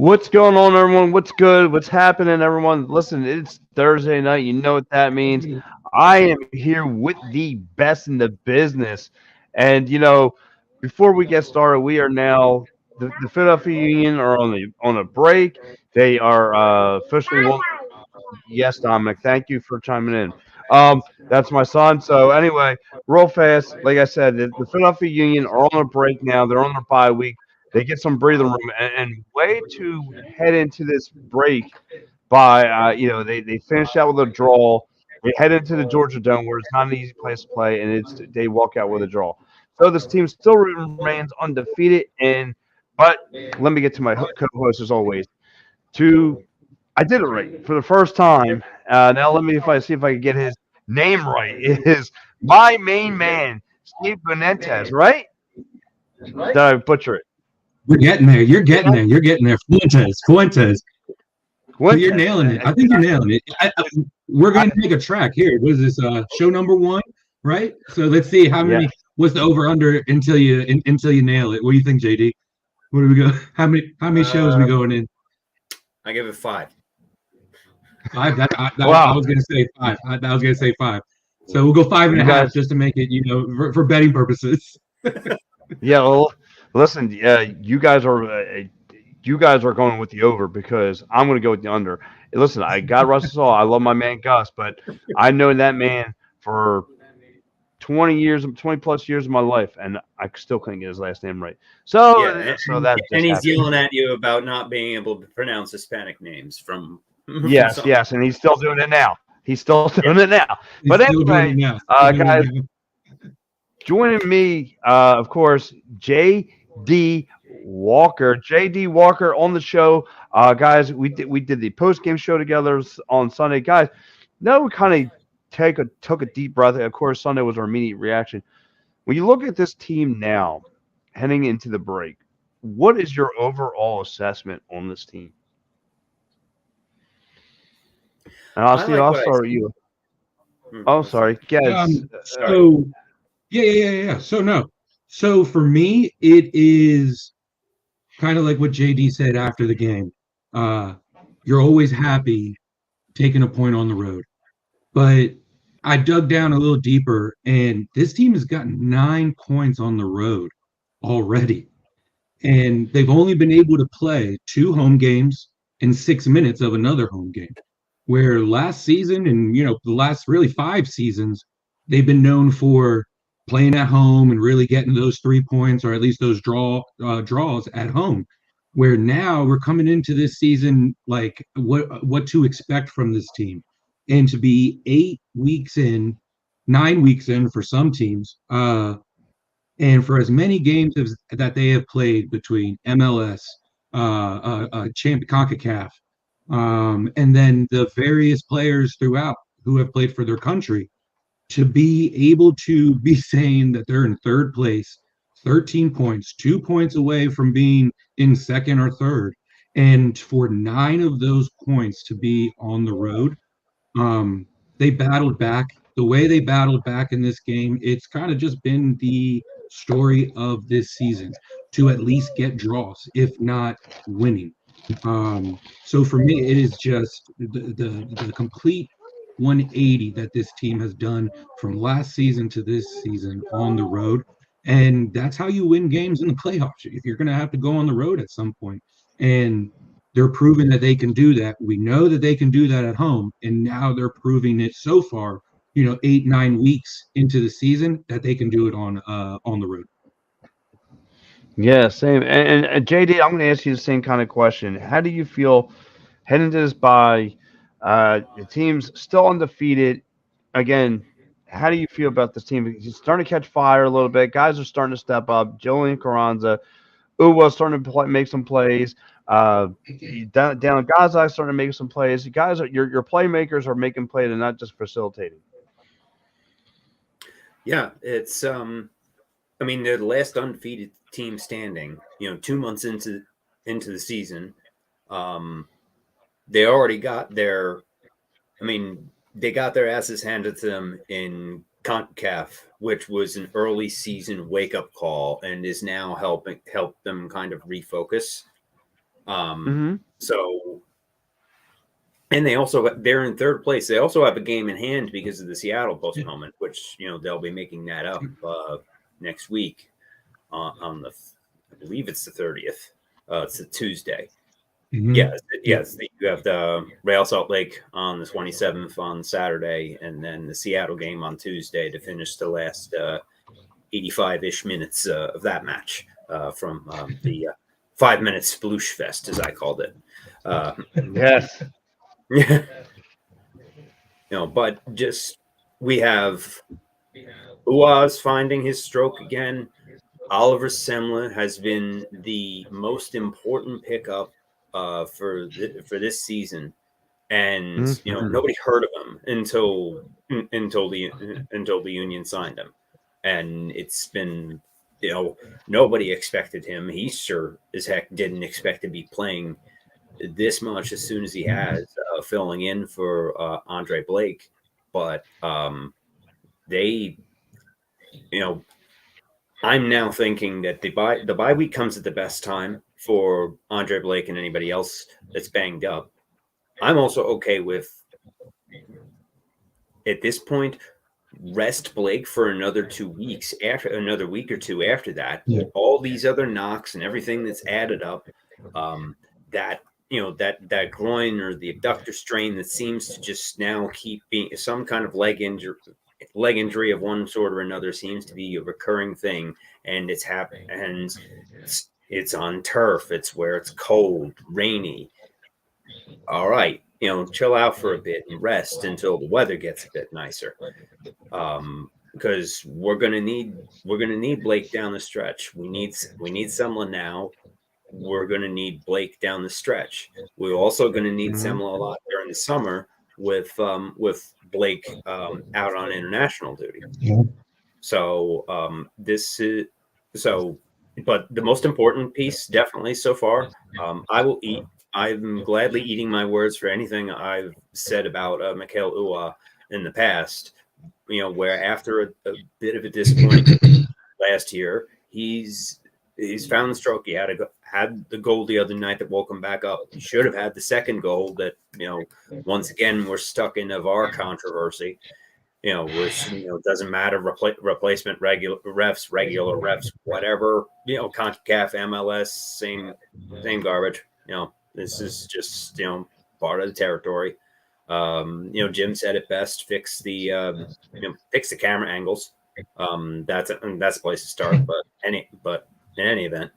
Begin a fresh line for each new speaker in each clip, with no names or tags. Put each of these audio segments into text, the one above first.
What's going on, everyone? What's good? What's happening, everyone? Listen, it's Thursday night. You know what that means. I am here with the best in the business. And, before we get started, we are now, the Philadelphia Union are on a break. They are officially won. Yes, Dominic, thank you for chiming in. That's my son. So, anyway, real fast, like I said, the Philadelphia Union are on a break now. They're on their bye week. They get some breathing room, and way to head into this break by, they finish out with a draw. They head into the Georgia Dome, where it's not an easy place to play, and they walk out with a draw. So this team still remains undefeated, but let me get to my co-host as always. To I did it right for the first time. Now let me if I see if I can get his name right. It is my main man, Steve Benitez, right? Did I butcher it?
You're getting there. You're getting there. You're getting there. Fuentes. You're
Fuentes.
nailing it. I think you're nailing it. We're going to make a track here. What is this? Show number 1, right? So let's see how many.
Yeah.
What's the over under until you nail it? What do you think, JD? What do we go? How many shows are we going in?
I give it 5.
5.
Wow.
I was going to say 5. I was going to say 5. So we'll go 5.5 just to make it, for betting purposes.
Yeah. Well, listen. You guys are going with the over because I'm going to go with the under. Listen, I got Russell Saul. I love my man Gus, but I know that man for 20 plus years of my life, and I still couldn't get his last name right. So,
and he's yelling at you about not being able to pronounce Hispanic names from.
Yes, and he's still doing it now. He's still doing it now. But anyway, guys, joining me, of course, J.D. Walker. J.D. Walker on the show. Guys, we did the post-game show together on Sunday. Guys, now we kind of took a deep breath. Of course, Sunday was our immediate reaction. When you look at this team now, heading into the break, what is your overall assessment on this team? And I'll start with you. Oh, sorry. Yes.
Yeah. So for me, it is kind of like what JD said after the game. You're always happy taking a point on the road. But I dug down a little deeper, and this team has gotten 9 points on the road already. And they've only been able to play 2 home games and 6 minutes of another home game. Where last season and, the last really 5 seasons, they've been known for playing at home and really getting those 3 points or at least those draws at home. Where now we're coming into this season like what to expect from this team. And to be 9 weeks in for some teams, and for as many games that they have played between MLS, CONCACAF, and then the various players throughout who have played for their country, to be able to be saying that they're in third place, 13 points, 2 points away from being in second or third, and for 9 of those points to be on the road. They battled back. The way they battled back in this game, it's kind of just been the story of this season to at least get draws, if not winning. So for me, it is just the complete 180 that this team has done from last season to this season on the road. And that's how you win games in the playoffs. If you're going to have to go on the road at some point. And they're proving that they can do that. We know that they can do that at home, and now they're proving it so far, 8-9 weeks into the season, that they can do it on the road.
Yeah, same. And JD, I'm going to ask you the same kind of question. How do you feel heading to this bye? The team's still undefeated. Again, how do you feel about this team? It's starting to catch fire a little bit. Guys are starting to step up. Julian Carranza, Uwa starting to make some plays. Down Gaza starting to make some plays. You guys your playmakers are making plays and not just facilitating.
Yeah, it's they're the last undefeated team standing. 2 months into the season, they already got their. They got their asses handed to them in CONCACAF, which was an early season wake up call, and is now help them kind of refocus.
Mm-hmm.
So, and they're in third place. They also have a game in hand because of the Seattle postponement, which they'll be making that up next week on I believe it's the 30th. It's a Tuesday. Yes, yes. You have the Real Salt Lake on the 27th on Saturday, and then the Seattle game on Tuesday to finish the last 85-ish minutes of that match from the 5-minute sploosh fest, as I called it.
Yes.
But just we have Uaz finding his stroke again. Oliver Semla has been the most important pickup for this season, and
Mm-hmm.
nobody heard of him until the Union signed him, and it's been nobody expected him. He sure as heck didn't expect to be playing this much as soon as he has, filling in for Andre Blake, but they I'm now thinking that the bye week comes at the best time for Andre Blake and anybody else that's banged up. I'm also okay with, at this point, rest Blake for another 2 weeks, after another week or two after that.
Yeah.
All these other knocks and everything that's added up, that that groin or the abductor strain that seems to just now keep being some kind of leg injury of one sort or another seems to be a recurring thing, and it's happening, and it's on turf. It's where it's cold, rainy. All right, chill out for a bit and rest until the weather gets a bit nicer. Because we're gonna need Blake down the stretch. We need Semla now. We're gonna need Blake down the stretch. We're also gonna need Semla a lot during the summer with Blake out on international duty.
Yeah.
So this is so. But the most important piece, definitely so far, I will eat. I'm gladly eating my words for anything I've said about Mikhail Ua in the past. Where after a bit of a disappointment last year, he's found the stroke. He had the goal the other night that woke him back up. He should have had the second goal that once again we're stuck in a VAR controversy. Which doesn't matter, replacement regular refs, whatever. CONCACAF, MLS, same garbage. This is just part of the territory. Jim said it best: fix the camera angles. That's a place to start. But in any event,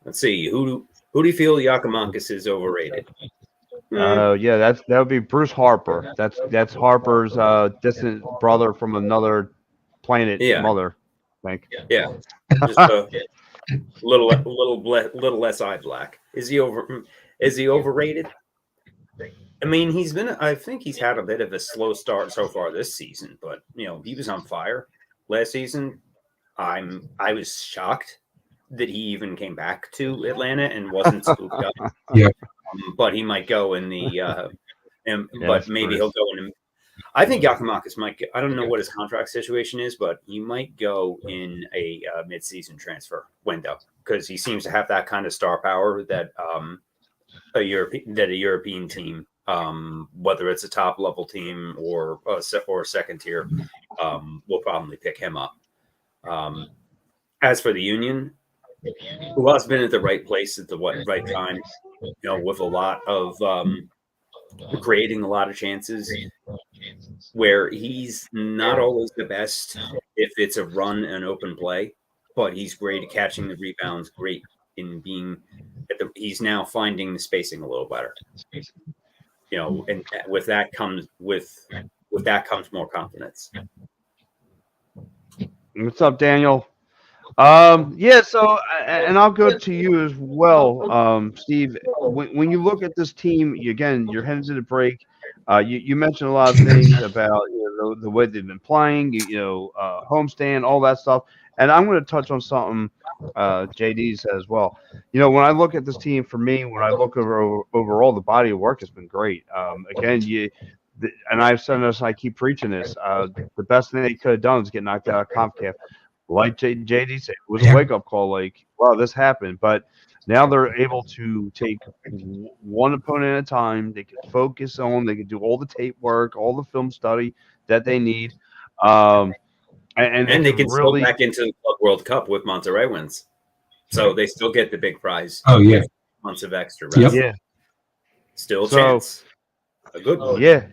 let's see who do you feel Yakimakis is overrated?
Yeah, that would be Bruce Harper. That's Harper's distant brother from another planet,
Yeah.
mother. I think.
Yeah, just a little less eye black. Is he overrated? I mean, I think he's had a bit of a slow start so far this season, but he was on fire last season. I was shocked that he even came back to Atlanta and wasn't scooped up.
Yeah.
But he might go in the but maybe
Bruce.
he'll go in. I think Yakimakis might I don't know what his contract situation is, but he might go in a mid-season transfer window because he seems to have that kind of star power that a European team, whether it's a top level team or second tier, will probably pick him up. As for the Union, who has been at the right place at the right time, with a lot of creating a lot of chances, where he's not always the best if it's a run and open play, but he's great at catching the rebounds, great in being he's now finding the spacing a little better. And with that comes more confidence.
What's up, Daniel? Yeah, so and I'll go to you as well, Steve. When you look at this team, you're heading to the break. You mentioned a lot of things about the way they've been playing, homestand, all that stuff. And I'm going to touch on something JD said as well. When I look at this team, for me, when I look overall, the body of work has been great. Again, and I've said this, I keep preaching this. The best thing they could have done is get knocked out of CONCACAF. like JD said, it was a
Yeah.
wake up call. Like, wow, this happened. But now they're able to take one opponent at a time. They can focus on. They can do all the tape work, all the film study that they need, um, and they
And they
can
can still
really.
back into the Club World Cup with Monterrey wins. So they still get the big prize
Oh yeah.
with months of extra rest.
Yep.
Yeah.
Still a
So
chance. A good one.
yeah,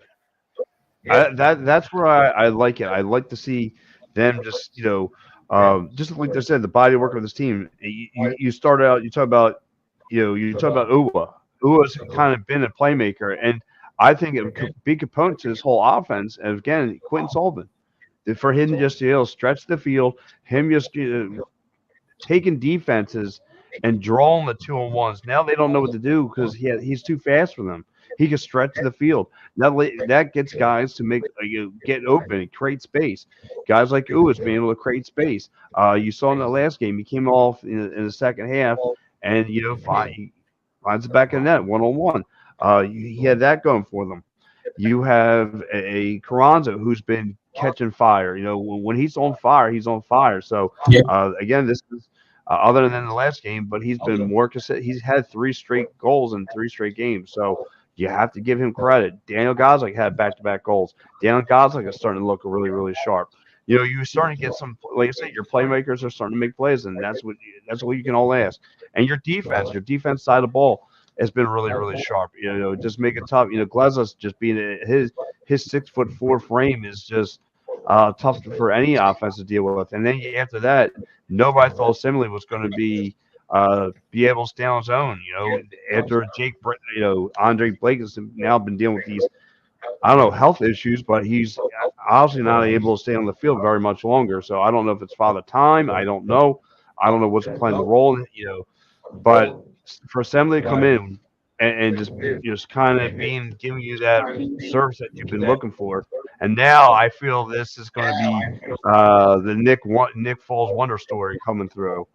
that's where I like it. I like to see them just like they said, the body work of this team. You start out, you talk about, you talk about Uwa. Uwa's kind of been a playmaker, and I think it could be a component to this whole offense. And again, Quentin Sullivan, for him to just stretch the field, him just taking defenses and drawing the 2-on-1s. Now they don't know what to do because he's too fast for them. He can stretch the field. That gets guys to get open and create space. Guys like Uwis being able to create space. You saw in the last game, he came off in the second half, and he finds the back of the net 1-on-1. He had that going for them. You have a Carranza who's been catching fire. When he's on fire, he's on fire. So
Yeah.
again, this is other than the last game, but he's been more consistent. He's had 3 straight goals in 3 straight games. So you have to give him credit. Daniel Gosling had back-to-back goals. Daniel Gosling is starting to look really, really sharp. You're starting to get some, like I said, your playmakers are starting to make plays, and that's what you can all ask. And your defense side of the ball has been really, really sharp. Just make it tough. Glezos just being his 6'4" frame is just tough for any offense to deal with. And then after that, nobody thought Simile was going to be able to stay on his own. After Andre Blake has now been dealing with these, I don't know, health issues, but he's obviously not able to stay on the field very much longer. So I don't know if it's father time. I don't know. I don't know what's playing the role. But for Assembly to come in and just kind of giving you that service that you've been looking for, and now I feel this is going to be the Nick Foles wonder story coming through.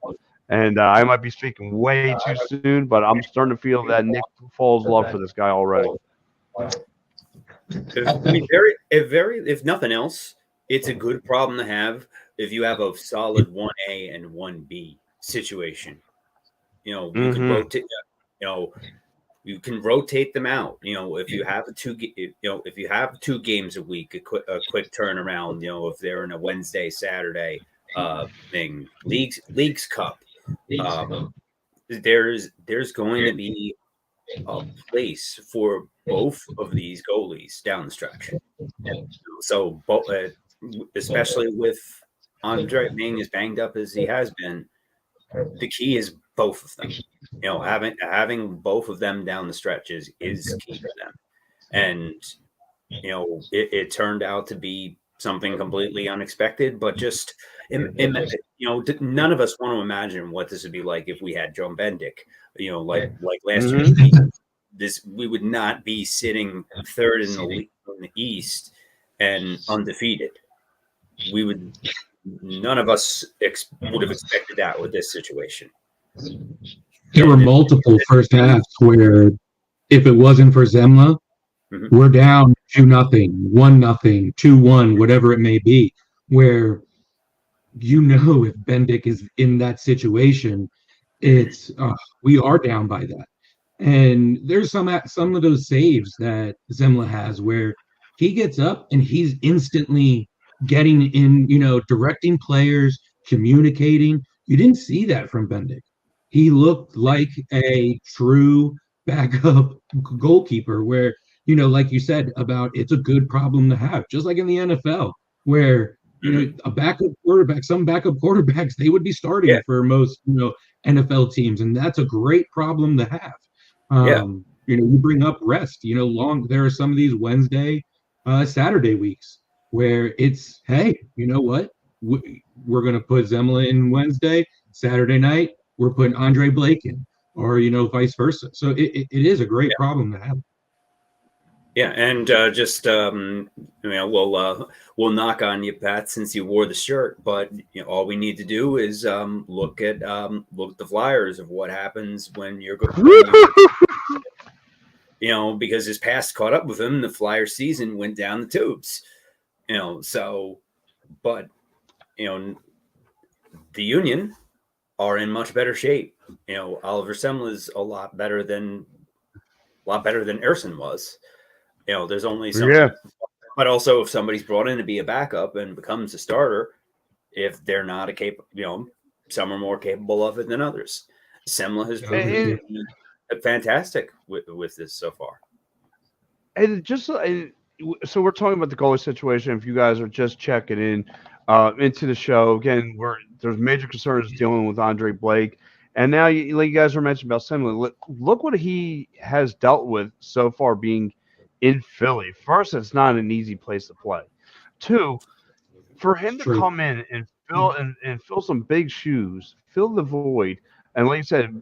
And I might be speaking way too soon, but I'm starting to feel that Nick Foles love for this guy already.
I mean, if nothing else, it's a good problem to have if you have a solid 1A and 1B situation. You can rotate. You can rotate them out. If you have if you have 2 games a week, a quick turnaround. If they're in a Wednesday, Saturday thing, leagues cup. There's going to be a place for both of these goalies down the stretch. So, especially with Andre being as banged up as he has been, the key is both of them. Having both of them down the stretch is key for them. And it turned out to be something completely unexpected, but just none of us want to imagine what this would be like if we had John Bendick. Like last year, we would not be sitting third in the league in the East and undefeated. None of us would have expected that with this situation.
There were multiple first halves where if it wasn't for Zemla, we're down 2-0, 1-0, 2-1, whatever it may be, where if Bendick is in that situation, it's we are down by that. And there's some of those saves that Zemla has where he gets up and he's instantly getting in, directing players, communicating. You didn't see that from Bendick. He looked like a true backup goalkeeper where, like you said about it's a good problem to have, just like in the NFL, where, a backup quarterback, some backup quarterbacks, they would be starting for most, NFL teams. And that's a great problem to have. You bring up rest, there are some of these Wednesday, Saturday weeks where it's, hey, you know what? We're going to put Zemla in Wednesday, Saturday night, we're putting Andre Blake in, or, vice versa. So it is a great problem to have.
Yeah, and we'll knock on you, Pat, since you wore the shirt. But all we need to do is look at the flyers of what happens when you're going. Because his past caught up with him. The Flyer season went down the tubes. But the Union are in much better shape. Oliver Semler is a lot better than Erson was. There's only some,
Yeah.
but also if somebody's brought in to be a backup and becomes a starter, if they're not some are more capable of it than others. Semler has proven to be fantastic with this so far.
And so we're talking about the goalie situation. If you guys are just checking in into the show, again, there's major concerns dealing with Andre Blake, and now like you guys were mentioning about Simon. Look what he has dealt with so far being in Philly. First, it's not an easy place to play. Two, for him to
True.
come in and fill some big shoes, fill the void, and like you said,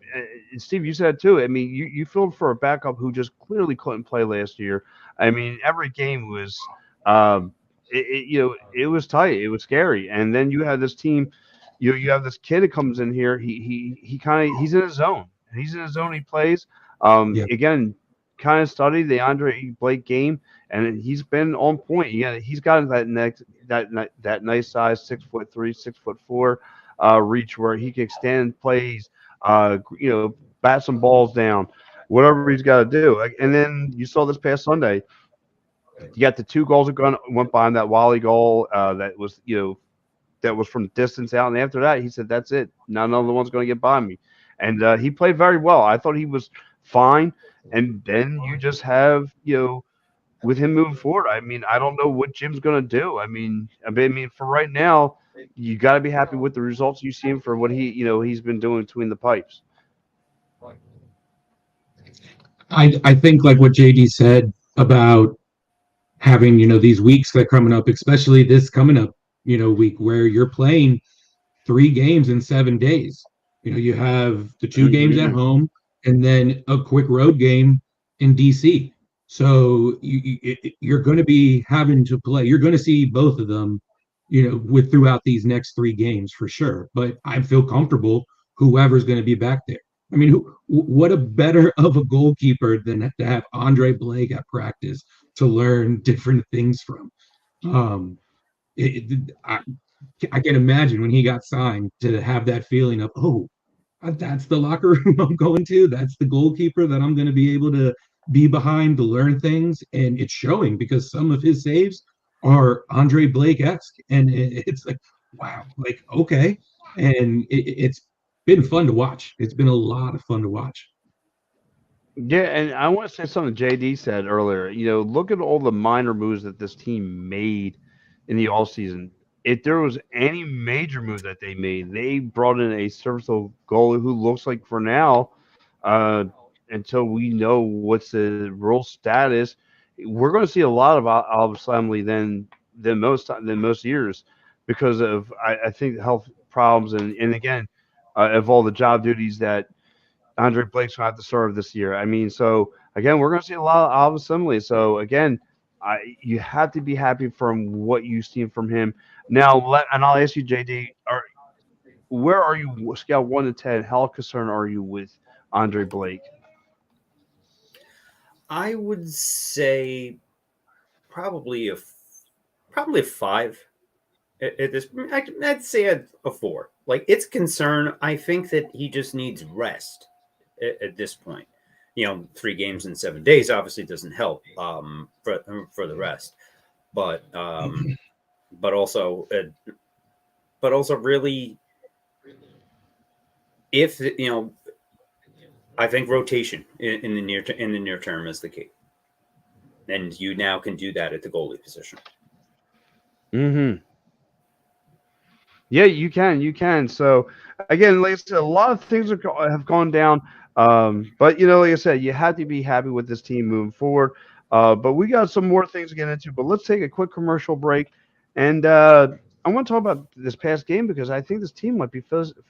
Steve, you said too. I mean, you filled for a backup who just clearly couldn't play last year. I mean, every game was, it was tight, it was scary, and then you have this team. You have this kid that comes in here. He's in his zone. He's in his zone. He plays.
Yeah.
Again, kind of studied the Andre Blake game, and he's been on point. Yeah, he's got that nice size 6'3", 6'4" reach where he can extend plays, bat some balls down, whatever he's got to do. And then you saw this past Sunday, you got the 2 goals that went by that Wally goal that was that was from distance out, and after that he said that's it. None other one's going to get by me, and he played very well. I thought he was fine, and then you just have with him moving forward. I mean, I don't know what Jim's going to do. I mean, for right now, you got to be happy with the results you see him for what he's been doing between the pipes.
I think like what JD said about having, these weeks that are coming up, especially this coming up, week where you're playing 3 games in 7 days. You have the 2 games at home and then a quick road game in DC. So you're going to be having to play. You're going to see both of them, throughout these next 3 games for sure. But I feel comfortable whoever's going to be back there. I mean, what a better of a goalkeeper than to have Andre Blake at practice to learn different things from. I can imagine when he got signed to have that feeling of, oh, that's the locker room I'm going to. That's the goalkeeper that I'm going to be able to be behind to learn things. And it's showing because some of his saves are Andre Blake-esque. And it's like, wow, like, okay. And it's been fun to watch. It's been a lot of fun to watch.
Yeah, and I want to say something JD said earlier. Look at all the minor moves that this team made in the all season. If there was any major move that they made, they brought in a serviceable goalie who looks like for now, until we know what's the real status, we're going to see a lot of Oliver Slamley than most years because of I think health problems and again of all the job duties that Andre Blake's going to have to serve this year. I mean, so again, we're going to see a lot of Oliver Slamley. So again, you have to be happy from what you've seen from him. Now, and I'll ask you, JD, where are you, scale 1 to 10? How concerned are you with Andre Blake?
I would say probably a 5. At this, I'd say a 4. Like, it's concern. I think that he just needs rest at this point. 3 games in 7 days obviously doesn't help for the rest, but also really, if I think rotation in the near term is the key, and you now can do that at the goalie position.
Mm-hmm. Yeah, you can. So again, like I said, a lot of things have gone down. But like I said, you have to be happy with this team moving forward. But we got some more things to get into. But let's take a quick commercial break, and I want to talk about this past game because I think this team might be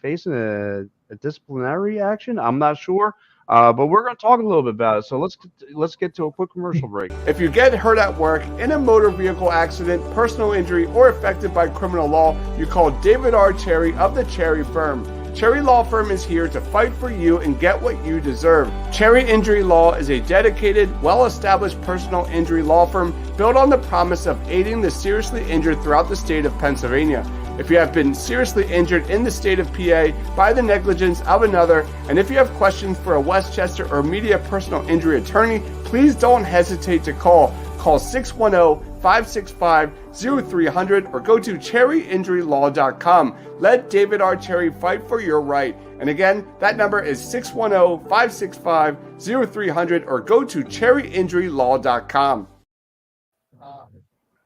facing a disciplinary action. I'm not sure. But we're going to talk a little bit about it. So let's get to a quick commercial break.
If you get hurt at work, in a motor vehicle accident, personal injury, or affected by criminal law, you call David R. Cherry of the Cherry Firm. Cherry Law Firm is here to fight for you and get what you deserve. Cherry Injury Law is a dedicated, well-established personal injury law firm built on the promise of aiding the seriously injured throughout the state of Pennsylvania. If you have been seriously injured in the state of PA by the negligence of another, and if you have questions for a Westchester or media personal injury attorney, please don't hesitate to call. Call 610-565-0300 or go to cherryinjurylaw.com. Let David R. Cherry fight for your right. And again, that number is 610-565-0300 or go to cherryinjurylaw.com.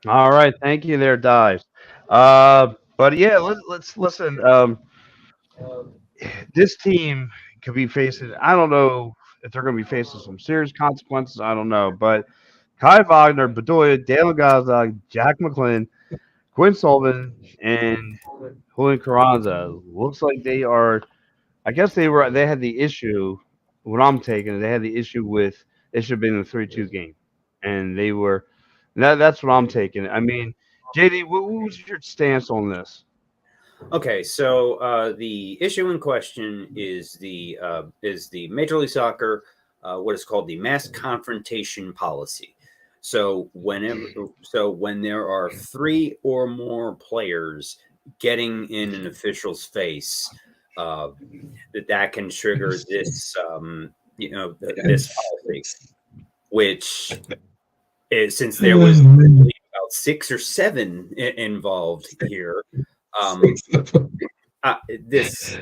All right, thank you there, Dives. But yeah, let's listen. This team could be facing. I don't know if they're going to be facing some serious consequences. I don't know, but Kai Wagner, Bedoya, Dale Gaza, Jack McClin, Quinn Sullivan, and Julian Carranza. Looks like they are. I guess they had the issue. What I'm taking, they had the issue with it should have been a 3-2 game, and they were. That's what I'm taking. I mean, JD, what was your stance on this?
Okay, so the issue in question is the Major League Soccer, what is called the mass confrontation policy. So when there are 3 or more players getting in an official's face, that can trigger this this policy, which is, since there was about 6 or 7 involved here. This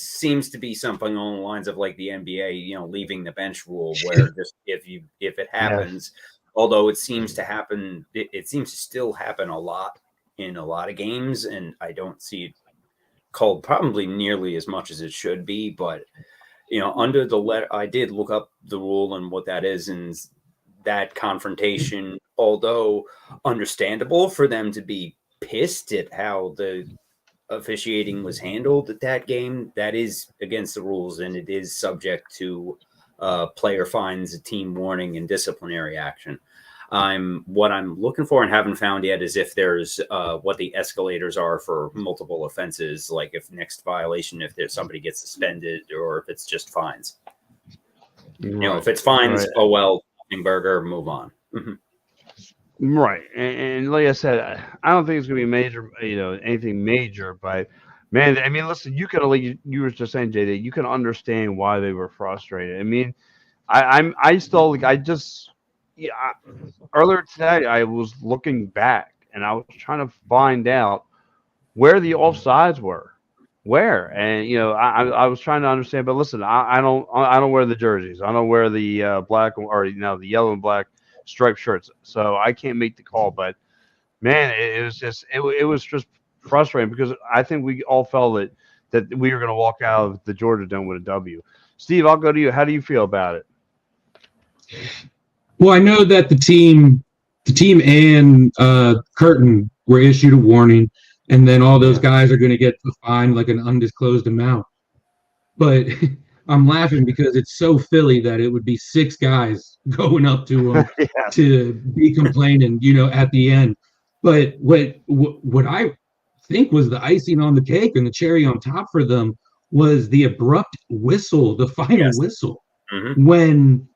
seems to be something along the lines of like the NBA, leaving the bench rule, where just if it happens, although it seems to happen, it seems to still happen a lot in a lot of games, and I don't see it called probably nearly as much as it should be. But under the letter, I did look up the rule and what that is, and that confrontation, although understandable for them to be pissed at how the officiating was handled at that game, that is against the rules, and it is subject to player fines, a team warning, and disciplinary action. What I'm looking for and haven't found yet is if there's what the escalators are for multiple offenses, like if next violation, if there's somebody gets suspended, or if it's just fines. If it's fines, right. Oh well, burger, move on. Mm-hmm.
Right, and like I said, I don't think it's going to be major, anything major. But man, I mean, listen, you were just saying, JD, you can understand why they were frustrated. I mean, earlier today I was looking back and I was trying to find out where the offsides were, and I was trying to understand. But listen, I don't wear the jerseys. I don't wear the black or the yellow and black striped shirts, so I can't make the call. But man, it was just frustrating, because I think we all felt that we were going to walk out of the Georgia Dome with a W. Steve, I'll go to you. How do you feel about it?
Well, I know that the team and Curtin were issued a warning, and then all those guys are going to get fined like an undisclosed amount. But I'm laughing because it's so Philly that it would be 6 guys going up to him to be complaining, at the end. But what I think was the icing on the cake and the cherry on top for them was the abrupt whistle, the final whistle, when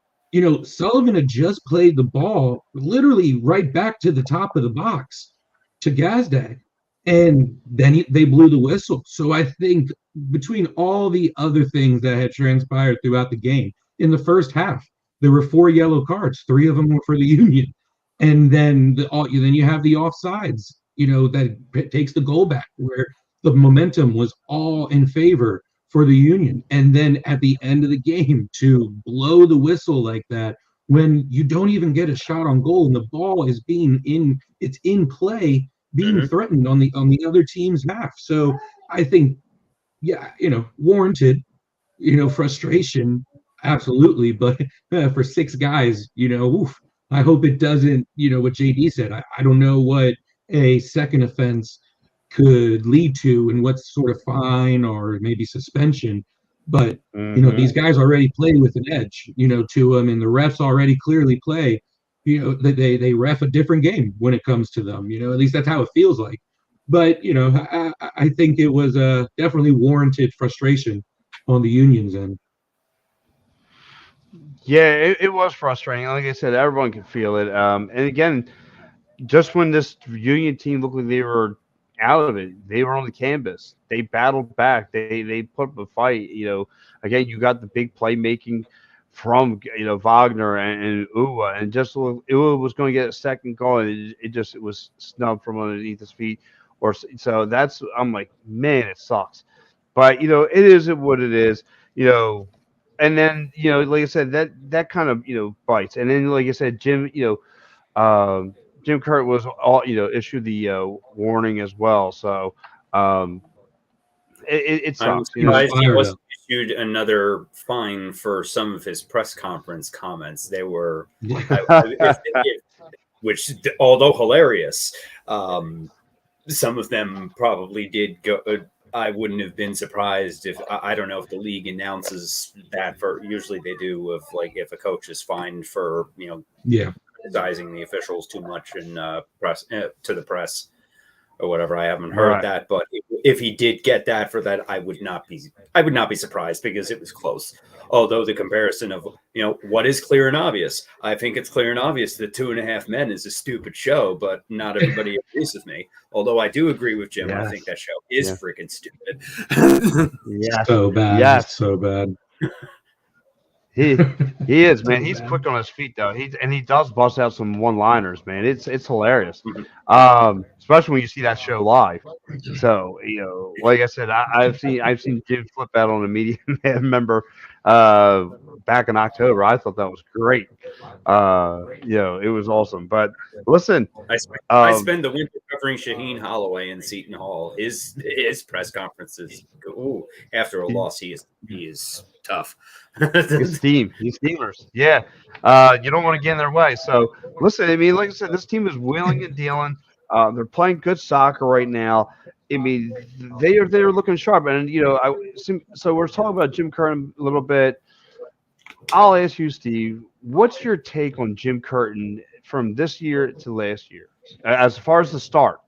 Sullivan had just played the ball literally right back to the top of the box to Gazdag, and then they blew the whistle. So I think between all the other things that had transpired throughout the game, in the first half, there were 4 yellow cards. 3 of them were for the Union. And then then you have the offsides, that takes the goal back, where the momentum was all in favor for the Union. And then at the end of the game, to blow the whistle like that, when you don't even get a shot on goal and the ball is it's in play, being threatened on the other team's half. So I think, warranted, frustration, absolutely. But for 6 guys, I hope it doesn't, what JD said. I don't know what a second offense could lead to and what sort of fine or maybe suspension. But, these guys already play with an edge, to them, and the refs already clearly play, they ref a different game when it comes to them, at least that's how it feels like. But, I think it was definitely warranted frustration on the Union's end.
Yeah, it was frustrating. Like I said, everyone could feel it. And again, just when this Union team looked like they were out of it, they were on the canvas. They battled back. They put up a fight. Again, you got the big playmaking from Wagner and Uwa, and just Uwa was going to get a second goal, and it was snubbed from underneath his feet, or so that's I'm like, man, it sucks, but it is what it is, and then like I said, that kind of bites, and then like I said, Jim Kurt was all issued the warning as well. So um, it
I'm
sucks.
surprised he
fired
wasn't issued another fine for some of his press conference comments. They were, which, although hilarious, some of them probably did go. I wouldn't have been surprised if I don't know if the league announces that for. Usually they do, of like if a coach is fined for criticizing the officials too much in press to the press or whatever. I haven't heard
Right.
that, but if he did get that for that, I would not be surprised because it was close. Although the comparison of what is clear and obvious, I think it's clear and obvious that 2.5 Men is a stupid show, but not everybody agrees with me. Although I do agree with Jim, I
Yes.
think that show is
Yeah.
freaking stupid.
Yes.
So bad.
Yes.
So bad.
He is, man.
So
He's
bad.
quick on his feet though. He does bust out some one-liners, man. It's hilarious. Especially when you see that show live. So like I said, I've seen Jim flip out on a media member back in October. I thought that was great. It was awesome. But listen,
I spend the winter covering Shaheen Holloway in Seton Hall. His press conferences, after a loss, he is tough.
He's steamers. Yeah. You don't want to get in their way. So listen, I mean, like I said, this team is wheeling and dealing. They're playing good soccer right now. I mean, they're looking sharp, and so we're talking about Jim Curtin a little bit. I'll ask you, Steve, what's your take on Jim Curtin from this year to last year, as far as the start?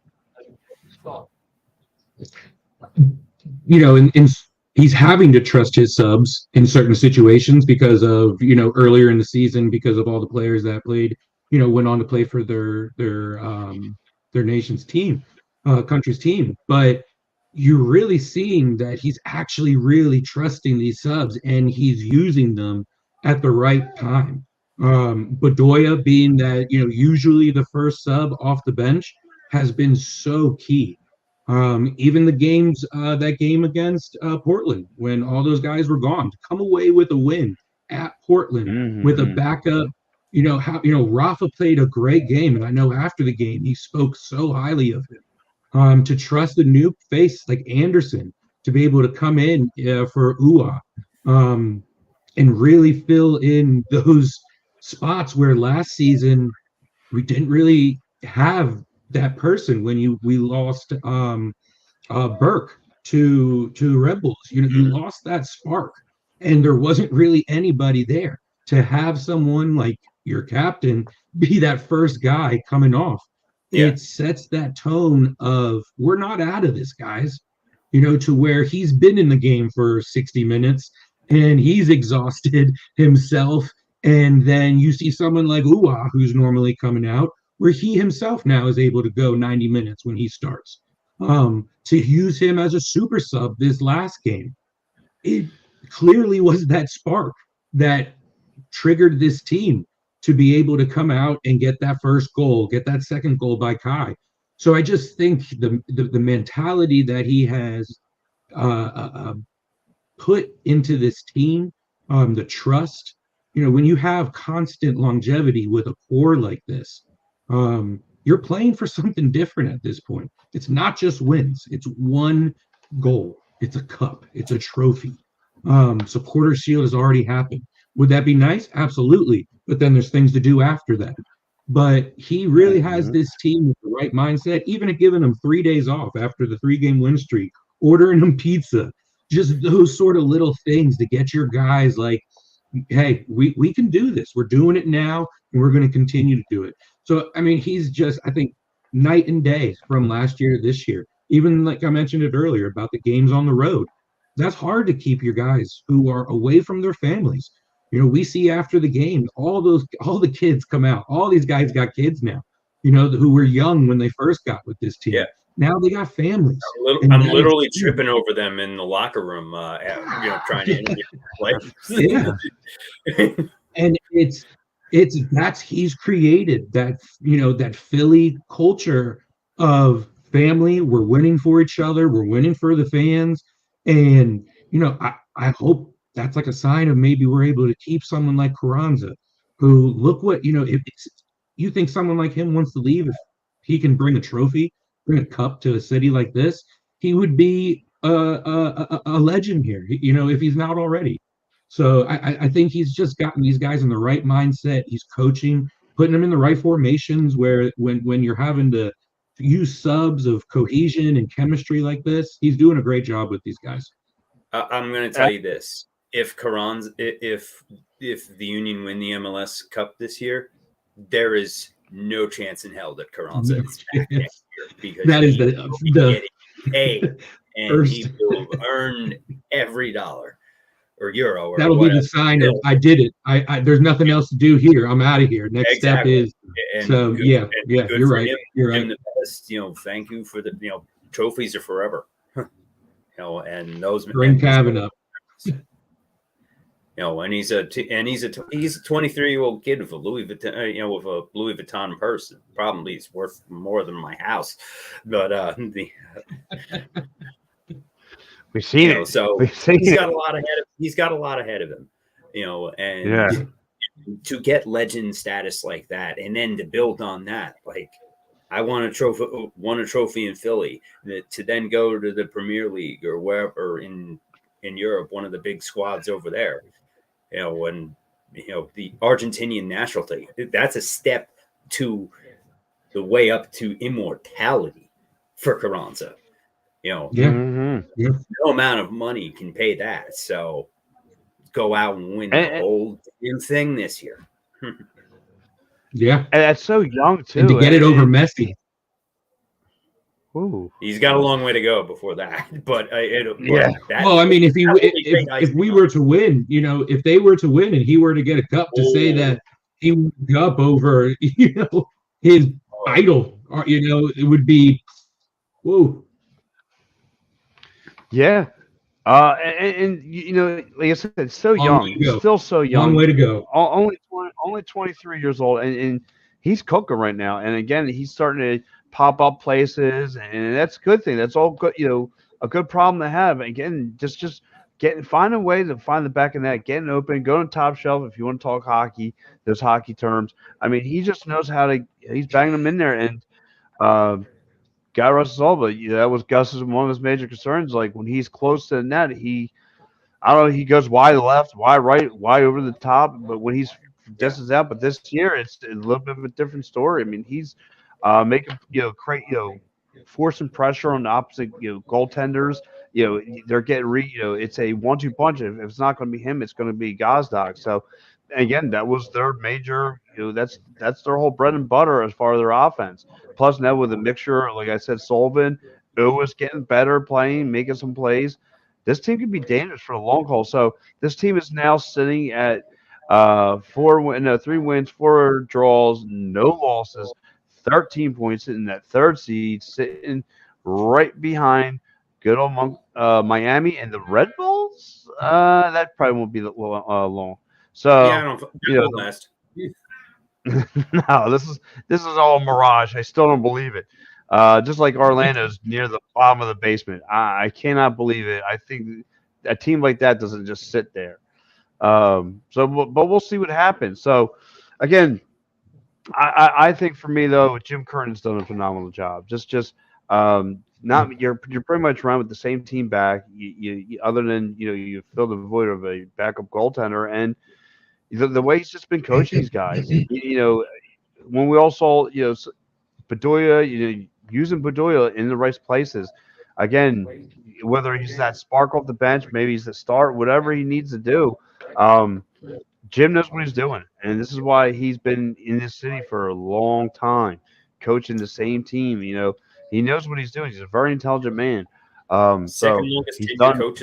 In he's having to trust his subs in certain situations because of earlier in the season, because of all the players that played, went on to play for their nation's team, country's team. But you're really seeing that he's actually really trusting these subs and he's using them at the right time. Bedoya being that usually the first sub off the bench has been so key. Even the games, that game against Portland, when all those guys were gone, to come away with a win at Portland with a backup. Rafa played a great game, and I know after the game he spoke so highly of him. To trust a new face like Anderson to be able to come in for Uwa, and really fill in those spots where last season we didn't really have that person when we lost Burke to Red Bulls. You lost that spark, and there wasn't really anybody there to have someone like your captain be that first guy coming off.
Yeah.
It sets that tone of we're not out of this, guys. To where he's been in the game for 60 minutes and he's exhausted himself. And then you see someone like Uwa, who's normally coming out, where he himself now is able to go 90 minutes when he starts. To use him as a super sub this last game, it clearly was that spark that triggered this team to be able to come out and get that first goal, get that second goal by Kai. So I just think the mentality that he has put into this team, the trust, when you have constant longevity with a core like this, you're playing for something different at this point. It's not just wins. It's one goal. It's a cup. It's a trophy. Supporter Shield has already happened. Would that be nice? Absolutely. But then there's things to do after that. But he really has this team with the right mindset, even at giving them 3 days off after the 3-game win streak, ordering them pizza, just those sort of little things to get your guys like, hey, we can do this. We're doing it now, and we're going to continue to do it. So, I mean, he's just, I think, night and day from last year to this year. Even like I mentioned it earlier about the games on the road. That's hard to keep your guys who are away from their families. We see after the game, all the kids come out. All these guys got kids now. who were young when they first got with this team.
Yeah.
Now they got families.
I'm literally tripping over them in the locker room, trying to interview players.
Yeah. And he's created that Philly culture of family. We're winning for each other. We're winning for the fans. And, I hope that's like a sign of maybe we're able to keep someone like Carranza, who look what, if you think someone like him wants to leave, if he can bring a trophy, bring a cup to a city like this, he would be a legend here, if he's not already. So I think he's just gotten these guys in the right mindset. He's coaching, putting them in the right formations where when you're having to use subs of cohesion and chemistry like this, he's doing a great job with these guys.
I'm going to tell you this: if the Union win the MLS Cup this year, there is no chance in hell that Carranza is back next year, because
that is
the getting paid, and
first.
he will earn every dollar or euro. Or
that'll
whatever.
Be the sign of I did it. I there's nothing else to do here. I'm out of here. Next step is
good,
you're right. You're right.
The best, thank you for the trophies are forever. And those
bring Kavanaugh.
And he's a 23-year-old kid with a Louis Vuitton, with a Louis Vuitton purse. Probably it's worth more than my house, but
we've seen it.
So he's got a lot ahead of him, and to get legend status like that, and then to build on that, like I won a trophy in Philly, to then go to the Premier League or wherever in Europe, one of the big squads over there, and the Argentinian national team. That's a step to the way up to immortality for Carranza. No amount of money can pay that. So go out and win the whole damn thing this year.
Yeah,
and that's so young too.
And to get it over Messi.
Ooh.
He's got a long way to go before that, but
well, I mean, if we were to win, if they were to win and he were to get a cup, to say that he would up over, his idol, it would be, whoa.
Yeah. And like I said, so young, still so young.
Long way to go.
Only 23 years old, and he's cooking right now. And again, he's starting to pop up places, and that's a good thing. That's all good, a good problem to have. Again, just find a way to find the back of that, getting open, go to Top Shelf if you want to talk hockey, those hockey terms. I mean, he just knows how to. He's banging them in there, and Guy Russell, that was Gus's one of his major concerns. Like when he's close to the net, he goes wide left, wide right, wide over the top. But when he's distance out, but this year it's a little bit of a different story. I mean, he's making forcing pressure on the opposite goaltenders. They're getting it's a 1-2 punch. If it's not going to be him, it's going to be Gazdag. So again, that was their major. That's their whole bread and butter as far as their offense. Plus now with a mixture, like I said, Sullivan, was getting better, playing, making some plays. This team could be dangerous for the long haul. So this team is now sitting at 3 wins, 4 draws, no losses, 13 points in that third seed, sitting right behind good old Miami and the Red Bulls. That probably won't be long. So
I don't last.
No, this is all a mirage. I still don't believe it. Just like Orlando's near the bottom of the basement. I cannot believe it. I think a team like that doesn't just sit there. But we'll see what happens. So, again, I think for me though, Jim Kernan's done a phenomenal job. You're pretty much around with the same team back. You other than you fill the void of a backup goaltender, and the way he's just been coaching these guys. When we all saw Bedoya, using Bedoya in the right places. Again, whether he's that spark off the bench, maybe he's the start, whatever he needs to do. Jim knows what he's doing, and this is why he's been in this city for a long time, coaching the same team. He knows what he's doing. He's a very intelligent man.
Second longest
he's
tenure coach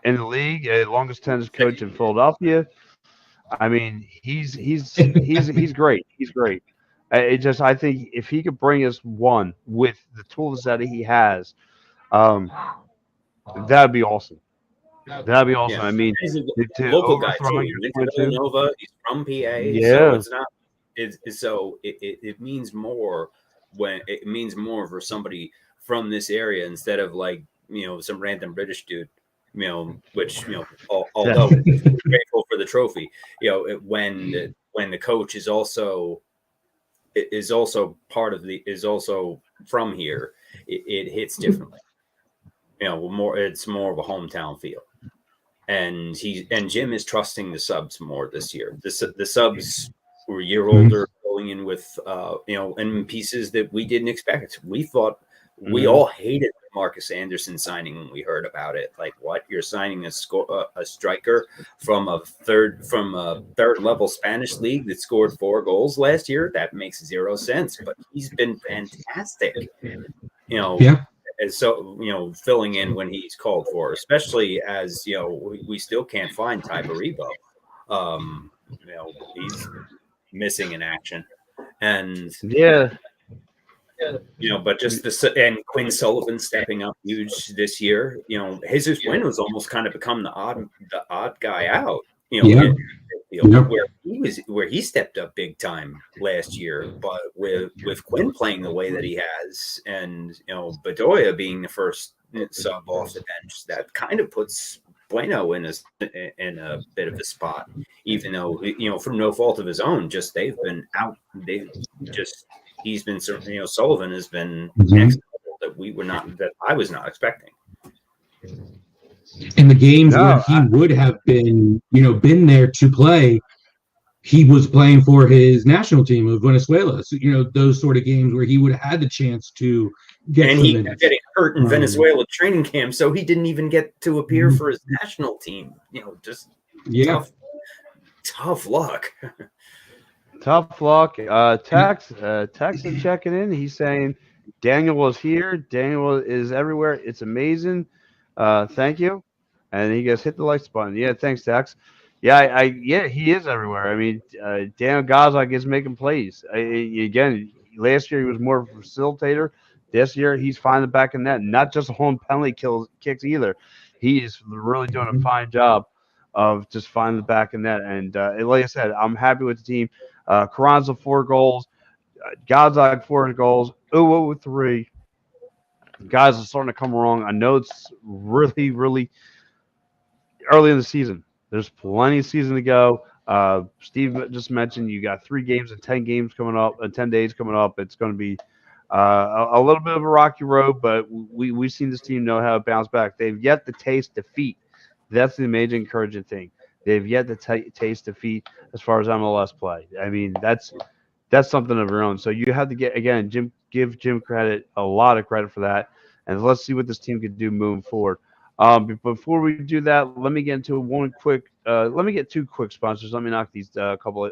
in
the league, longest tennis coach in Philadelphia. I mean, he's great. He's great. I think if he could bring us one with the tools that he has, um, that'd be awesome. That'd be
Yeah,
awesome. I mean,
he's a
to
local guy
overthrow
too.
him
He
at
went
your
to
point too.
Villanova. He's from PA, so
Yeah,
it's not. It means more when it means more for somebody from this area instead of like some random British dude. Which although we're grateful for the trophy, when the coach is also part of the is also from here, it hits differently. It's more of a hometown feel. And Jim is trusting the subs more this year. The subs were a year older, going in with and pieces that we didn't expect. We all hated Marcus Anderson signing when we heard about it. Like, what? You're signing a striker from a third level Spanish league that scored 4 goals last year? That makes 0 sense. But he's been fantastic.
Yeah.
And so, filling in when he's called for, especially as, we still can't find Ty Baribo. He's missing in action. And,
yeah.
but just and Quinn Sullivan stepping up huge this year. Jesus Wynn was almost kind of become the odd guy out, where he stepped up big time last year, but with Quinn playing the way that he has, and Bedoya being the first sub off the bench, that kind of puts Bueno in a bit of a spot, even though from no fault of his own, just they've been out. He's been Sullivan has been next level that I was not expecting.
In the games where he would have been there to play, he was playing for his national team of Venezuela. So, those sort of games where he would have had the chance to get
and
some
he
minutes.
Getting hurt in Venezuela training camp, so he didn't even get to appear for his national team. Just tough luck.
Tough luck. Tex is checking in. He's saying Daniel is here. Daniel is everywhere. It's amazing. Thank you. And he goes, hit the likes button. Yeah, thanks, Tex. Yeah, he is everywhere. I mean, Daniel Gozak is making plays. Again, last year he was more of a facilitator. This year he's finding the back of net, not just home penalty kicks either. He is really doing a fine job of just finding the back of net. And like I said, I'm happy with the team. Carranza 4 goals, Gozak 4 goals, Uwo 3. Guys are starting to come along. I know it's really, really early in the season. There's plenty of season to go. Steve just mentioned you got 3 games and 10 games coming up, 10 days coming up. It's going to be a little bit of a rocky road, but we've seen this team know how to bounce back. They've yet to taste defeat. That's the major encouraging thing. They've yet to taste defeat as far as MLS play. I mean, that's something of your own. So you have to give Jim credit, a lot of credit for that, and let's see what this team can do moving forward. Before we do that, let me get into let me get 2 quick sponsors. Let me knock these couple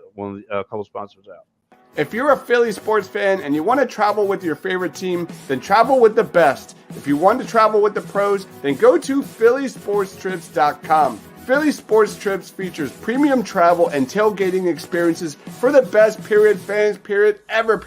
sponsors out.
If you're a Philly sports fan and you want to travel with your favorite team, then travel with the best. If you want to travel with the pros, then go to phillysportstrips.com. Philly Sports Trips features premium travel and tailgating experiences for the best fans, ever,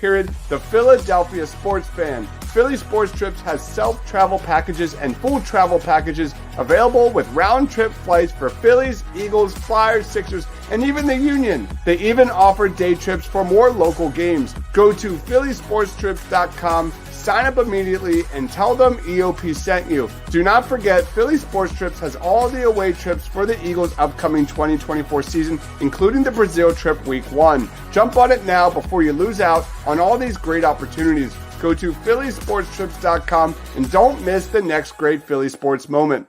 the Philadelphia sports fan. Philly Sports Trips has self-travel packages and full travel packages available with round-trip flights for Phillies, Eagles, Flyers, Sixers, and even the Union. They even offer day trips for more local games. Go to phillysportstrips.com, sign up immediately, and tell them EOP sent you. Do not forget, Philly Sports Trips has all the away trips for the Eagles' upcoming 2024 season, including the Brazil trip week 1. Jump on it now before you lose out on all these great opportunities. Go to phillysportstrips.com and don't miss the next great Philly sports moment.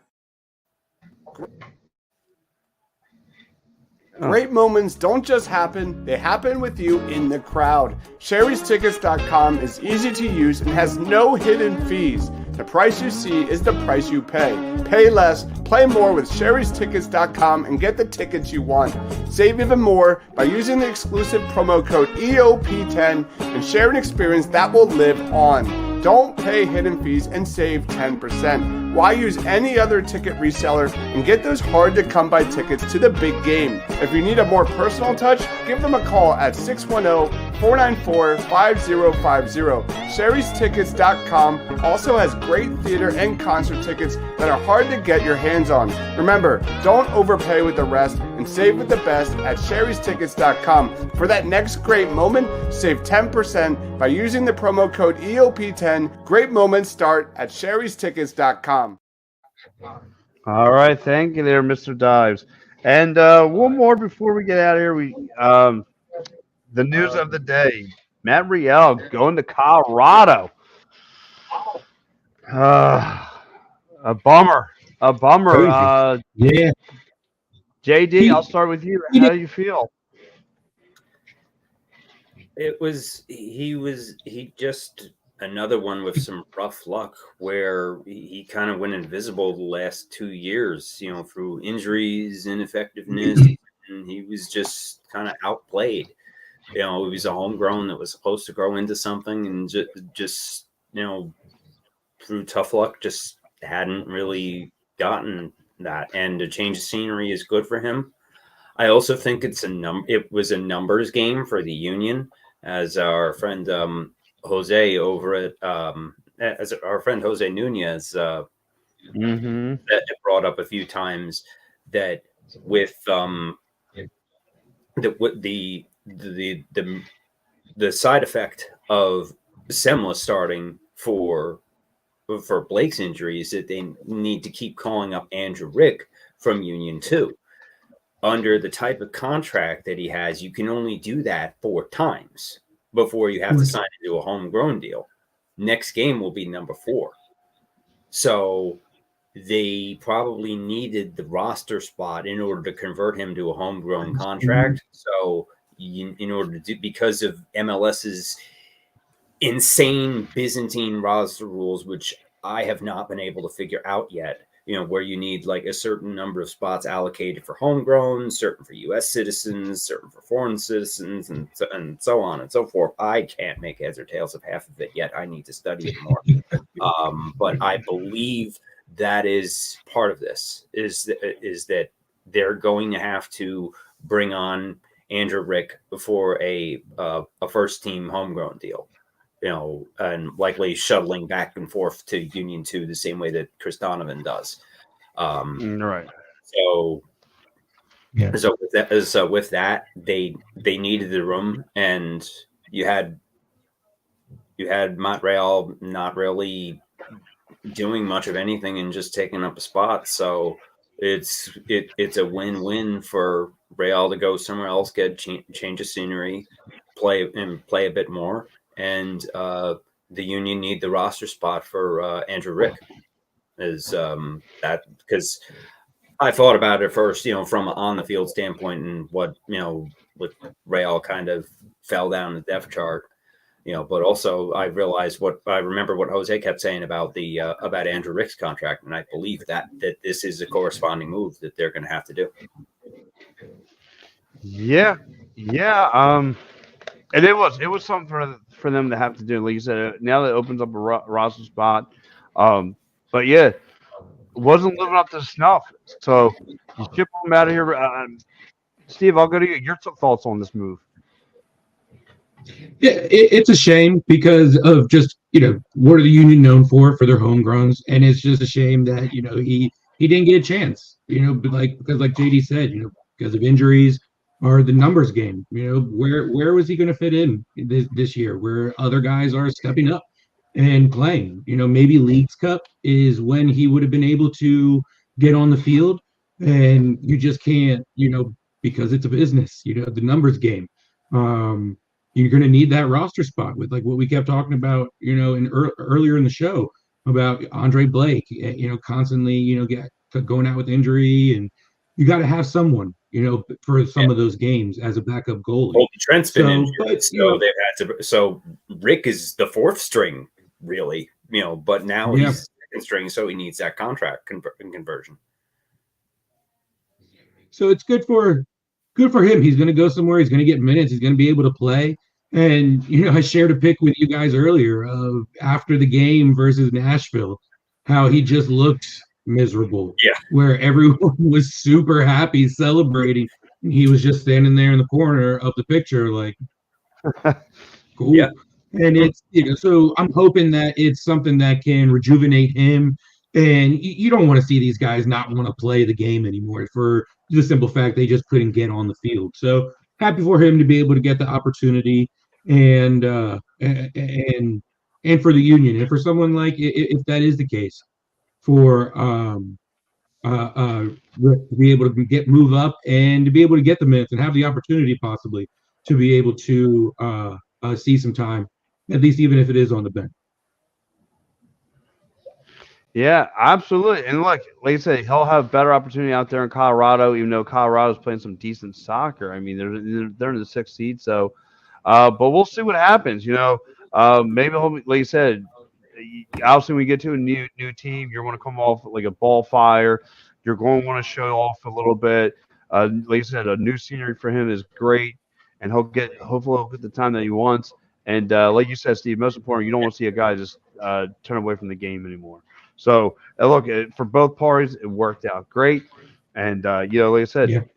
Great moments don't just happen, they happen with you in the crowd. Sherry'sTickets.com is easy to use and has no hidden fees. The price you see is the price you pay. Pay less, play more with Sherry'sTickets.com and get the tickets you want. Save even more by using the exclusive promo code EOP10 and share an experience that will live on. Don't pay hidden fees and save 10%. Why use any other ticket reseller and get those hard-to-come-by tickets to the big game? If you need a more personal touch, give them a call at 610-494-5050. Sherry'sTickets.com also has great theater and concert tickets that are hard to get your hands on. Remember, don't overpay with the rest and save with the best at Sherry'sTickets.com. For that next great moment, save 10% by using the promo code EOP10. Great moments start at Sherry'sTickets.com.
All right, thank you there, Mr. Dives. And one more before we get out of here. The news of the day: Matt Riel going to Colorado. A bummer.
Yeah.
JD, I'll start with you. How do you feel?
He just another one with some rough luck where he kind of went invisible the last 2 years, through injuries, ineffectiveness, and he was just kind of outplayed. He was a homegrown that was supposed to grow into something, and just through tough luck, just hadn't really gotten that. And a change of scenery is good for him. I also think it was a numbers game for the Union, as our friend Jose over at as our friend Jose Nunez that brought up a few times, that with the side effect of Semla starting for Blake's injuries, that they need to keep calling up Andrew Rick from Union 2. Under the type of contract that he has, you can only do that 4 times before you have to sign into a homegrown deal. Next game will be number 4. So they probably needed the roster spot in order to convert him to a homegrown contract. So in order to because of MLS's insane Byzantine roster rules, which I have not been able to figure out yet, where you need like a certain number of spots allocated for homegrown, certain for U.S. citizens, certain for foreign citizens, and so on and so forth. I can't make heads or tails of half of it yet. I need to study it more. But I believe that is part of this, is that they're going to have to bring on Andrew Rick for a first team homegrown deal. And likely shuttling back and forth to Union 2 the same way that Chris Donovan does.
Right.
So with that, they needed the room, and you had Montreal not really doing much of anything and just taking up a spot. So it's a win-win for Real to go somewhere else, get change of scenery, play a bit more. And the Union need the roster spot for Andrew Rick. Is that because I thought about it first, from an on the field standpoint, and what with Real kind of fell down the depth chart, but also I realized I remember what Jose kept saying about about Andrew Rick's contract, and I believe that this is a corresponding move that they're going to have to do.
Yeah. And it was something for them to have to do. Like you said, now that it opens up a roster spot. But yeah, it wasn't living up to snuff. So you ship them out of here. Steve, I'll go to you. Your thoughts on this move?
Yeah, it's a shame because of just, what are the Union known for their homegrowns? And it's just a shame that, he didn't get a chance, because like JD said, because of injuries, or the numbers game, where was he going to fit in this year, where other guys are stepping up and playing? Maybe Leagues Cup is when he would have been able to get on the field, and you just can't, because it's a business, the numbers game. You're going to need that roster spot with like what we kept talking about, earlier in the show about Andre Blake, constantly, going out with injury, and you got to have someone, for some of those games as a backup goalie.
Well, Trent's been injured, so they've had to. So Rick is the 4th string, really, but now he's 2nd string, so he needs that contract conversion.
So it's good for him. He's going to go somewhere. He's going to get minutes. He's going to be able to play. And I shared a pic with you guys earlier of after the game versus Nashville. how he just looked miserable.
Yeah.
Where everyone was super happy celebrating. And he was just standing there in the corner of the picture, like, cool.
Yeah.
And it's, so I'm hoping that it's something that can rejuvenate him. And you don't want to see these guys not want to play the game anymore for the simple fact they just couldn't get on the field. So happy for him to be able to get the opportunity and and for the union and for someone like if that is the case for to be able to move up and to be able to get the minutes and have the opportunity possibly to be able to see some time, at least even if it is on the bench.
Yeah, absolutely. And look, like I said, he'll have better opportunity out there in Colorado, even though Colorado's playing some decent soccer. I mean, they're in the 6th seed, so but we'll see what happens. Maybe like you said, obviously when we get to a new team, you're going to come off like a ball fire. You're going to want to show off a little bit. Like you said, a new scenery for him is great, and hopefully he'll get the time that he wants. And like you said, Steve, most important, you don't want to see a guy just turn away from the game anymore. So look, for both parties, it worked out great. And like I said,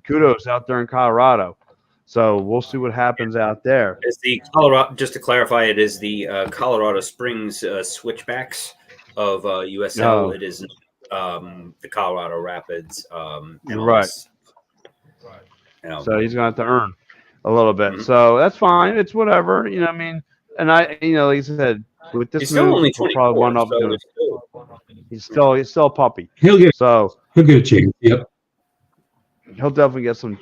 kudos out there in Colorado. So we'll see what happens out there.
It's the Colorado. Just to clarify, it is the Colorado Springs Switchbacks of USL.
No.
It is the Colorado Rapids.
Right. So he's gonna have to earn a little bit.
Mm-hmm.
So that's fine. It's whatever. I mean, and like I said, with this
he's still only 24.
Probably one up. He's still a puppy.
He'll get a chance. Yep.
He'll definitely get some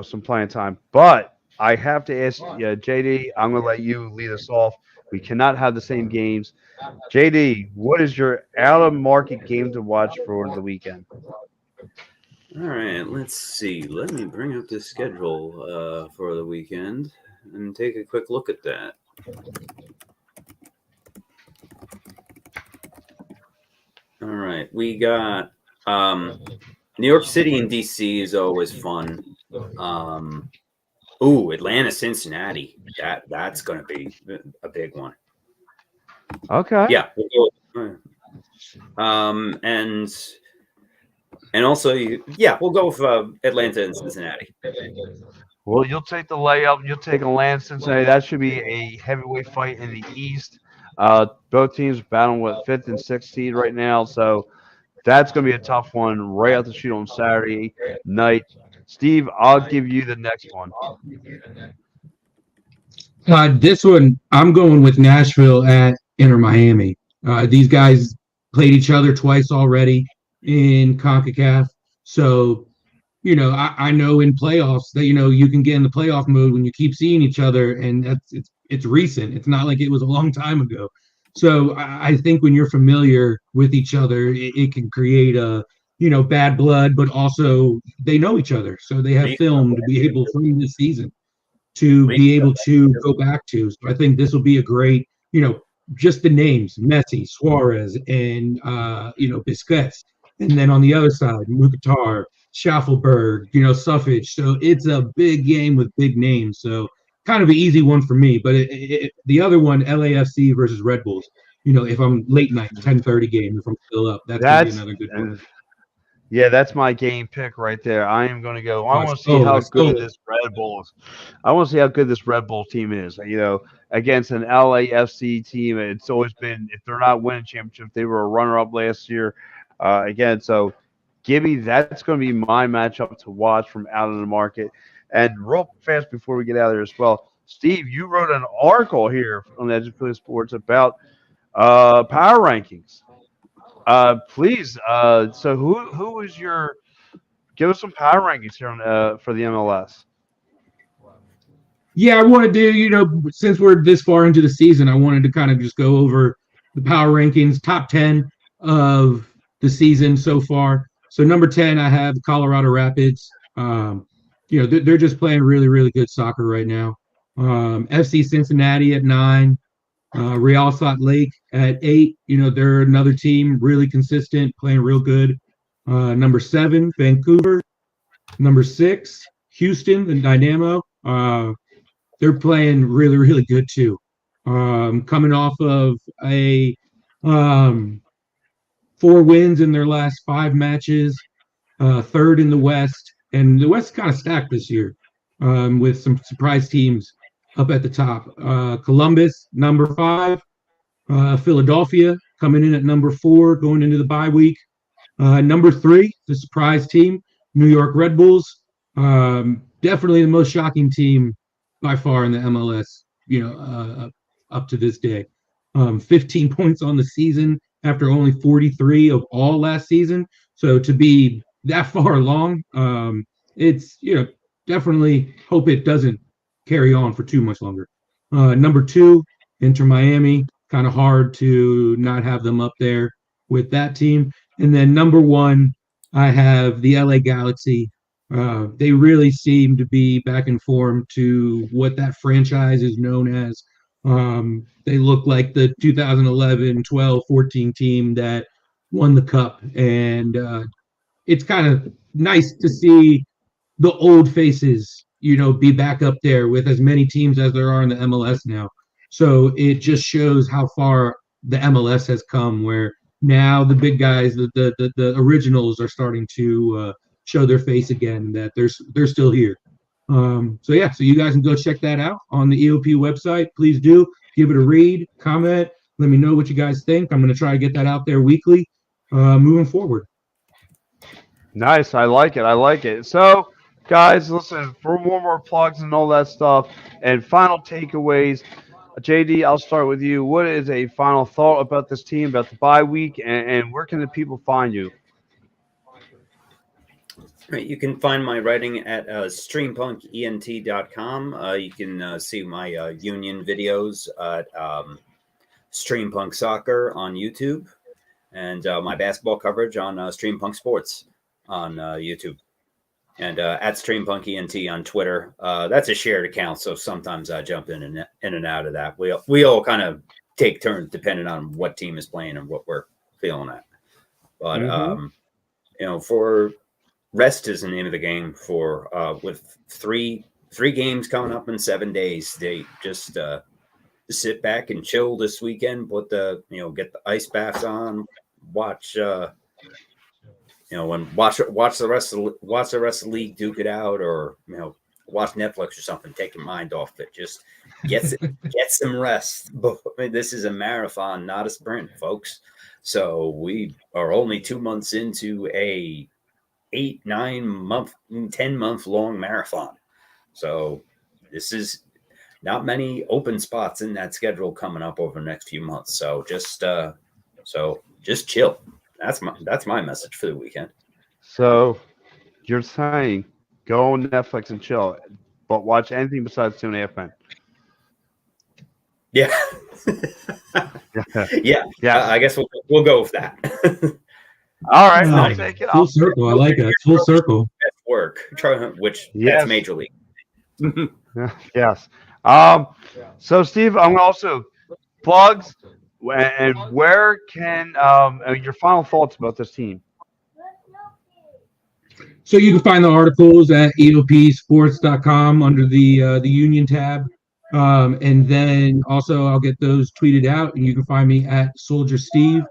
some playing time. But I have to ask JD, I'm going to let you lead us off. We cannot have the same games. JD, what is your out-of-market game to watch for the weekend?
All right, let's see. Let me bring up the schedule for the weekend and take a quick look at that. All right, we got New York City and DC is always fun. Atlanta, Cincinnati. That's going to be a big one.
Okay.
Yeah. And also, we'll go with Atlanta and Cincinnati.
Well, you'll take the layup. You'll take Atlanta, Cincinnati. That should be a heavyweight fight in the East. Both teams battling with 5th and 6th seed right now, so that's going to be a tough one right out the chute on Saturday night. Steve, I'll give you the next one.
This one, I'm going with Nashville at Inter Miami. These guys played each other twice already in CONCACAF. So, I know in playoffs that, you can get in the playoff mode when you keep seeing each other, and it's recent. It's not like it was a long time ago. So I think when you're familiar with each other, it can create a, bad blood, but also they know each other. So they have film to be able from this season to be able to go back to. So I think this will be a great, just the names, Messi, Suarez, and, Busquets. And then on the other side, Mukhtar, Schaffelberg, Suffich. So it's a big game with big names. So kind of an easy one for me. But the other one, LAFC versus Red Bulls, if I'm late night, 10:30 game, if I'm still up, that's going to be another good one.
Yeah, that's my game pick right there. I am going to go. I want to see how good this Red Bulls. I want to see how good this Red Bull team is. Against an LAFC team, it's always been, if they're not winning championship, they were a runner-up last year. Again, so Gibby, that's going to be my matchup to watch from out of the market. And real fast before we get out of there as well, Steve, you wrote an article here on Educated Sports about power rankings. Please. So who is your? Give us some power rankings here on for the MLS.
Yeah, I want to do. Since we're this far into the season, I wanted to kind of just go over the power rankings, top 10 of the season so far. So number 10, I have the Colorado Rapids. They're just playing really, really good soccer right now. FC Cincinnati at 9. Real Salt Lake at 8. They're another team, really consistent, playing real good. Number 7, Vancouver. Number 6, Houston, the Dynamo. They're playing really, really good too. Coming off of a 4 wins in their last 5 matches, third in the West, and the West is kind of stacked this year, with some surprise teams up at the top. Columbus, number 5. Philadelphia coming in at number 4, going into the bye week. Number 3, the surprise team, New York Red Bulls. Definitely the most shocking team by far in the MLS, up to this day. 15 points on the season after only 43 of all last season. So to be that far along, it's, definitely hope it doesn't carry on for too much longer. Number 2, Inter Miami. Kind of hard to not have them up there with that team. And then number 1, I have the LA Galaxy. They really seem to be back in form to what that franchise is known as. They look like the 2011, 12, 14 team that won the cup. And it's kind of nice to see the old faces, be back up there with as many teams as there are in the MLS now. So it just shows how far the MLS has come, where now the big guys, the originals, are starting to show their face again, that they're still here. So you guys can go check that out on the EOP website. Please do give it a read, comment, let me know what you guys think. I'm going to try to get that out there weekly, moving forward.
Nice. I like it. I like it. So, guys, listen, for more plugs and all that stuff and final takeaways, JD, I'll start with you. What is a final thought about this team, about the bye week, and where can the people find you?
Right, you can find my writing at streampunkent.com. You can see my union videos at StreamPunkSoccer on YouTube, and my basketball coverage on StreamPunk Sports on YouTube. And at StreamPunkENT on Twitter. That's a shared account, so sometimes I jump in and out of that. We all kind of take turns depending on what team is playing and what we're feeling at. But for rest is the name of the game. For with three games coming up in 7 days, they just sit back and chill this weekend. Put get the ice baths on, watch. And watch the rest of the league duke it out, or watch Netflix or something. Take your mind off it. Just get some rest. This is a marathon, not a sprint, folks. So we are only 2 months into a 8, 9 month, 10 month long marathon. So this is not many open spots in that schedule coming up over the next few months. So just chill. That's my message for the weekend.
So you're saying go on Netflix and chill, but watch anything besides 2.5 Men.
Yeah. Yeah. I guess we'll go with that.
All right, I'll take it.
Full circle. I like it. Full circle.
Work, which
yes.
That's major league.
Yes. So Steve, I'm also plugs. And where can your final thoughts about this team?
So you can find the articles at eopsports.com under the Union tab. And then also I'll get those tweeted out, and you can find me at Soldier Steve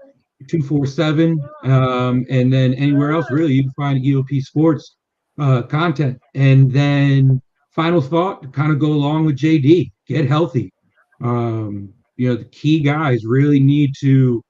247. And then anywhere else, really, you can find EOP Sports content. And then final thought, to kind of go along with JD, get healthy. The key guys really need to,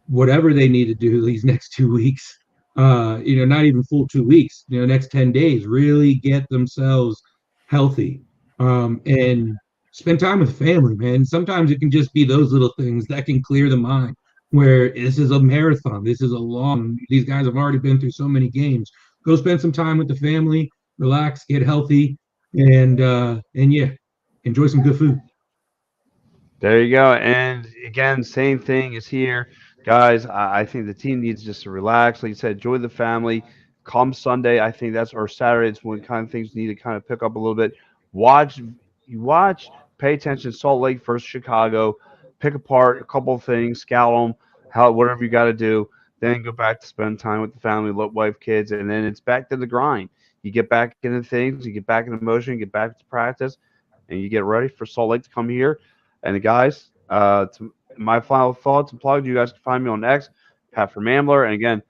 whatever they need to do these next 2 weeks, not even full 2 weeks, next 10 days, really get themselves healthy, and spend time with family, man. Sometimes it can just be those little things that can clear the mind, where this is a marathon. These guys have already been through so many games. Go spend some time with the family, relax, get healthy, and enjoy some good food.
There you go. And again, same thing is here. Guys, I think the team needs just to relax. Like you said, enjoy the family. Come Sunday, I think or Saturday, it's when kind of things need to kind of pick up a little bit. Watch, pay attention. Salt Lake versus Chicago. Pick apart a couple of things, scout them, whatever you got to do. Then go back to spend time with the family, wife, kids, and then it's back to the grind. You get back into things, you get back into motion, you get back to practice, and you get ready for Salt Lake to come here. And the guys, my final thoughts and plugs, you guys can find me on X, Pat from Ambler. And again,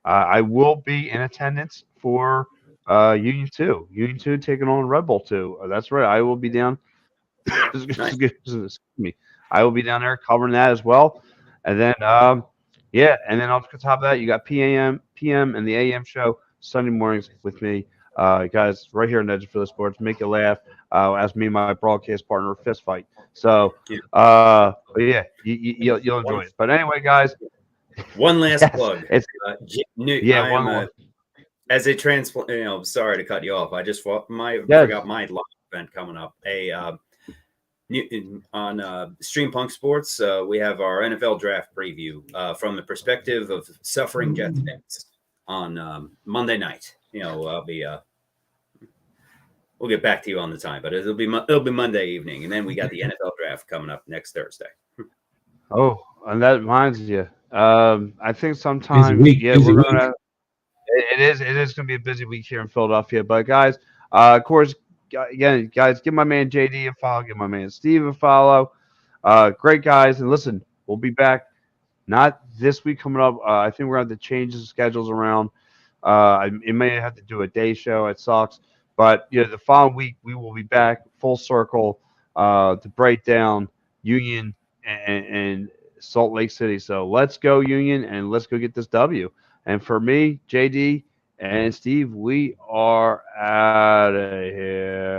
I will be in attendance for Union 2. Union 2 taking on Red Bull 2. That's right. I will be down.
Nice.
Excuse me. I will be down there covering that as well. And then, yeah, and then on top of that, you got PM, and the AM show Sunday mornings with me, guys, right here in Legend for the Sports. Make you laugh, as me and my broadcast partner fist fight. So,
Yeah.
but yeah, you'll enjoy it. But anyway, guys,
One last
yes,
plug.
it's yeah,
I
one
am
more.
as a transplant. Sorry to cut you off. I just
Yes.
forgot my live event coming up. On Stream Punk Sports, we have our NFL draft preview from the perspective of suffering Jets fans on Monday night. I'll be. We'll get back to you on the time, but it'll be Monday evening, and then we got the NFL draft coming up next Thursday.
Oh, and that reminds you. I think
Busy
sometime,
week.
yeah,
Busy
we're
week.
gonna. It is going to be a busy week here in Philadelphia. But guys, of course, again, guys, give my man JD a follow, give my man Steve a follow. Great guys, and listen, we'll be back. Not this week coming up. I think we're going to have to change the schedules around. It may have to do a day show. It sucks, but the following week we will be back full circle to break down Union and Salt Lake City. So let's go Union and let's go get this W. And for me, JD and Steve, we are out of here.